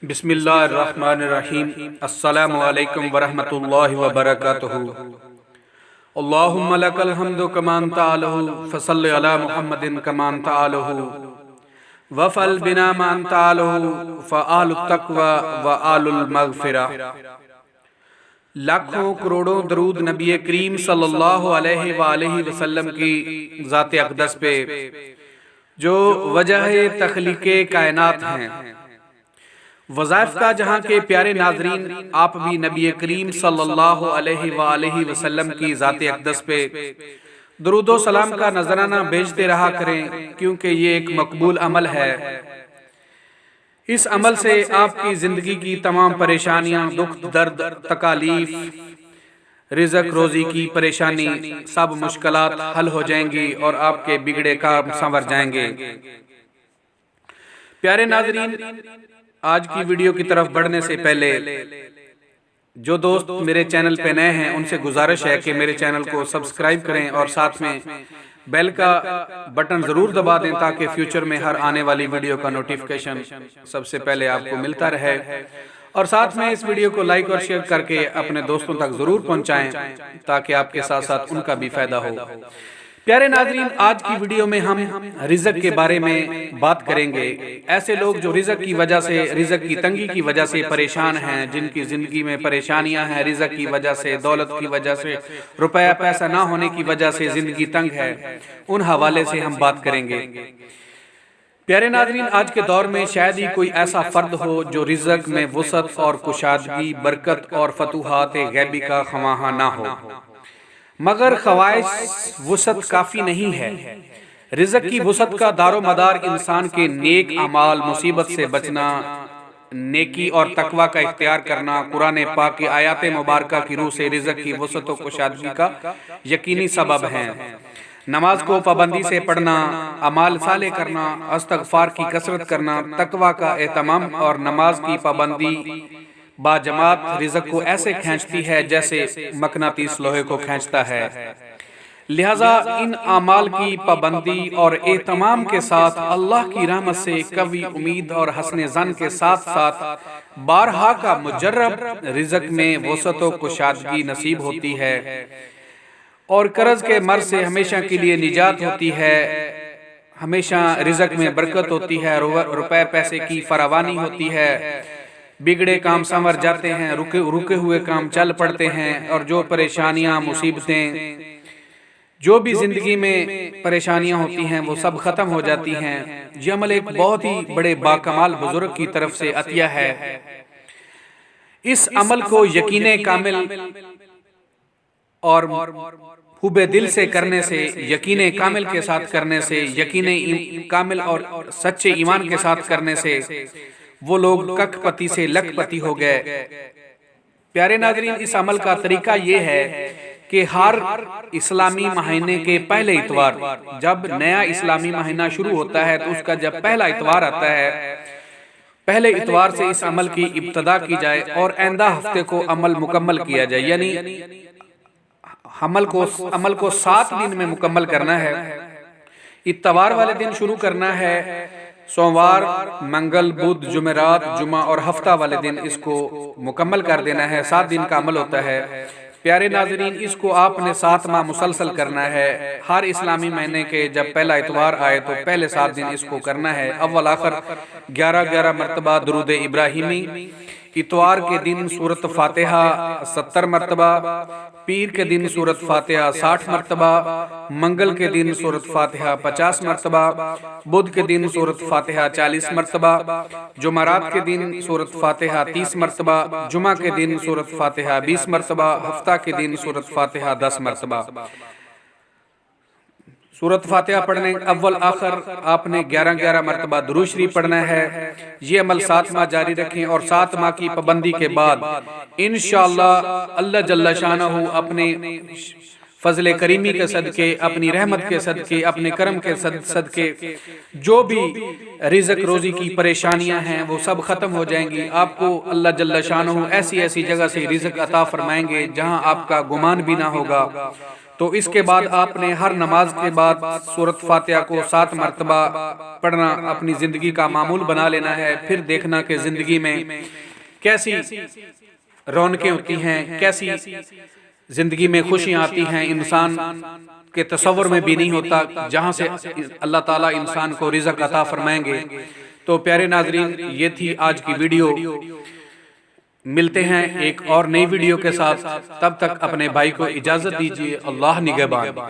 بسم اللہ الرحمن الرحیم۔ السلام علیکم ورحمۃ اللہ وبرکاتہ۔ اللہم لک الحمد کما انت اہلہ فصل علی محمد کما انت اہلہ وفعل بنا ما انت اہلہ فاہل التقوی وآل المغفرہ۔ لاکھوں کروڑوں درود نبی کریم صلی اللہ علیہ وآلہ وسلم کی ذات اقدس پہ جو وجہ تخلیق کائنات ہیں۔ وظائف کا جہاں کے پیارے ناظرین، آپ بھی نبی کریم صلی اللہ علیہ وآلہ وسلم کی ذات اقدس پہ درود و سلام کا نذرانہ بھیجتے رہا کریں، کیونکہ یہ ایک مقبول عمل ہے۔ اس عمل سے آپ کی زندگی کی تمام پریشانیاں، دکھ درد، تکالیف، رزق روزی کی پریشانی، سب مشکلات حل ہو جائیں گی اور آپ کے بگڑے کام سنور جائیں گے۔ پیارے ناظرین، آج کی ویڈیو کی طرف بڑھنے سے پہلے جو دوست میرے چینل پہ نئے ہیں ان سے گزارش ہے کہ میرے چینل کو سبسکرائب کریں اور ساتھ میں بیل کا بٹن ضرور دبا دیں تاکہ فیوچر میں ہر آنے والی ویڈیو کا نوٹیفیکیشن سب سے پہلے آپ کو ملتا رہے، اور ساتھ میں اس ویڈیو کو لائک اور شیئر کر کے اپنے دوستوں تک ضرور پہنچائیں تاکہ آپ کے ساتھ ساتھ ان کا بھی فائدہ ہو۔ پیارے ناظرین، آج کی ویڈیو میں ہم رزق کے بارے میں بات کریں گے۔ ایسے لوگ جو رزق کی وجہ سے، رزق کی تنگی کی وجہ سے پریشان ہیں، جن کی زندگی میں پریشانیاں ہیں، رزق کی وجہ سے، دولت کی وجہ سے، روپیہ پیسہ نہ ہونے کی وجہ سے زندگی تنگ ہے، ان حوالے سے ہم بات کریں گے۔ پیارے ناظرین، آج کے دور میں شاید ہی کوئی ایسا فرد ہو جو رزق میں وسعت اور کشادگی، برکت اور فتوحات غیبی کا خواہاں نہ ہو، مگر خواہش وسعت کافی نہیں ہے۔ رزق کی وسعت کا دار و مدار انسان کے نیک اعمال، مصیبت سے بچنا، نیکی اور تقوی کا اختیار کرنا، قرآن پاک کی آیات مبارکہ کی روح سے رزق کی وسعت و کشادگی کا یقینی سبب ہیں۔ نماز کو پابندی سے پڑھنا، اعمال صالح کرنا، استغفار کی کثرت کرنا، تقوی کا اہتمام اور نماز کی پابندی با جماعت رزق کو ایسے کھینچتی ہے جیسے مقناطیس لوہے کو کھینچتا ہے۔ لہٰذا ان اعمال کی پابندی اور اہتمام کے ساتھ اللہ کی رحمت سے قوی امید اور حسن ظن کے ساتھ ساتھ بارہا کا مجرب رزق میں وسعت و کشادگی نصیب ہوتی ہے، اور قرض کے مرض سے ہمیشہ کے لیے نجات ہوتی ہے، ہمیشہ رزق میں برکت ہوتی ہے، روپے پیسے کی فراوانی ہوتی ہے، بگڑے کام سنور جاتے ہیں، رکے ہوئے کام چل پڑتے ہیں، اور جو پریشانیاں، مصیبتیں، جو بھی زندگی میں پریشانیاں ہوتی ہیں وہ سب ختم ہو جاتی ہیں۔ یہ عمل ایک بہت ہی بڑے باکمال بزرگ کی طرف سے عطیہ ہے۔ اس عمل کو یقین کامل اور حب دل سے کرنے سے، یقین کامل کے ساتھ کرنے سے، یقین کامل اور سچے ایمان کے ساتھ کرنے سے وہ لوگ کک پتی سے لکھ پتی ہو گئے۔ پیارے ناظرین، اس عمل کا طریقہ یہ ہے کہ ہر اسلامی مہینے کے پہلے اتوار، جب نیا اسلامی مہینہ شروع ہوتا ہے تو اس کا جب پہلا اتوار آتا ہے، پہلے اتوار سے اس عمل کی ابتدا کی جائے اور آئندہ ہفتے کو عمل مکمل کیا جائے، یعنی عمل کو 7 دن میں مکمل کرنا ہے۔ اتوار والے دن شروع کرنا ہے، سوموار، منگل، بدھ، جمعرات، جمعہ اور ہفتہ والے دن اس کو مکمل کر دینا ہے۔ 7 دن کا عمل ہوتا ہے۔ پیارے ناظرین، اس کو آپ نے 7 ماہ مسلسل کرنا ہے۔ ہر اسلامی مہینے کے جب پہلا اتوار آئے تو پہلے 7 دن اس کو کرنا ہے۔ اول آخر 11 مرتبہ درود ابراہیمی، اتوار کے دن سورۃ فاتحہ 70 مرتبہ، پیر کے دن سورۃ فاتحہ 60 مرتبہ، منگل کے دن سورۃ فاتحہ 50 مرتبہ، بدھ کے دن سورۃ فاتحہ 40 مرتبہ، جمعرات کے دن سورۃ فاتحہ 30 مرتبہ، جمعہ کے دن سورۃ فاتحہ 20 مرتبہ، ہفتہ کے دن سورۃ فاتحہ 10 مرتبہ۔ سورۃ فاتحہ پڑھنے اول آخر آپ نے 11 مرتبہ درود شریف پڑھنا ہے۔ یہ عمل 7 ماہ جاری رکھیں، اور 7 ماہ کی پابندی کے بعد انشاءاللہ اللہ جل شانہ اپنے فضل کریمی کے صدقے، اپنی رحمت کے صدقے، اپنے کرم کے صدقے جو بھی رزق روزی کی پریشانیاں ہیں وہ سب ختم ہو جائیں گی۔ آپ کو اللہ جل شانہ ایسی جگہ سے رزق عطا فرمائیں گے جہاں آپ کا گمان بھی نہ ہوگا، تو اس کے بعد آپ نے ہر نماز کے بعد سورۃ فاتحہ کو 7 مرتبہ پڑھنا اپنی زندگی کا معمول بنا لینا ہے۔ پھر دیکھنا کہ زندگی میں کیسی رونقیں ہوتی ہیں، کیسی زندگی میں خوشیاں آتی ہیں، انسان کے تصور میں بھی نہیں ہوتا، جہاں سے اللہ تعالیٰ انسان کو رزق عطا فرمائیں گے۔ تو پیارے ناظرین، یہ تھی آج کی ویڈیو۔ ملتے ہیں ایک اور نئی ویڈیو کے ساتھ، تب تک اپنے بھائی کو اجازت دیجیے۔ اللہ نگہبان۔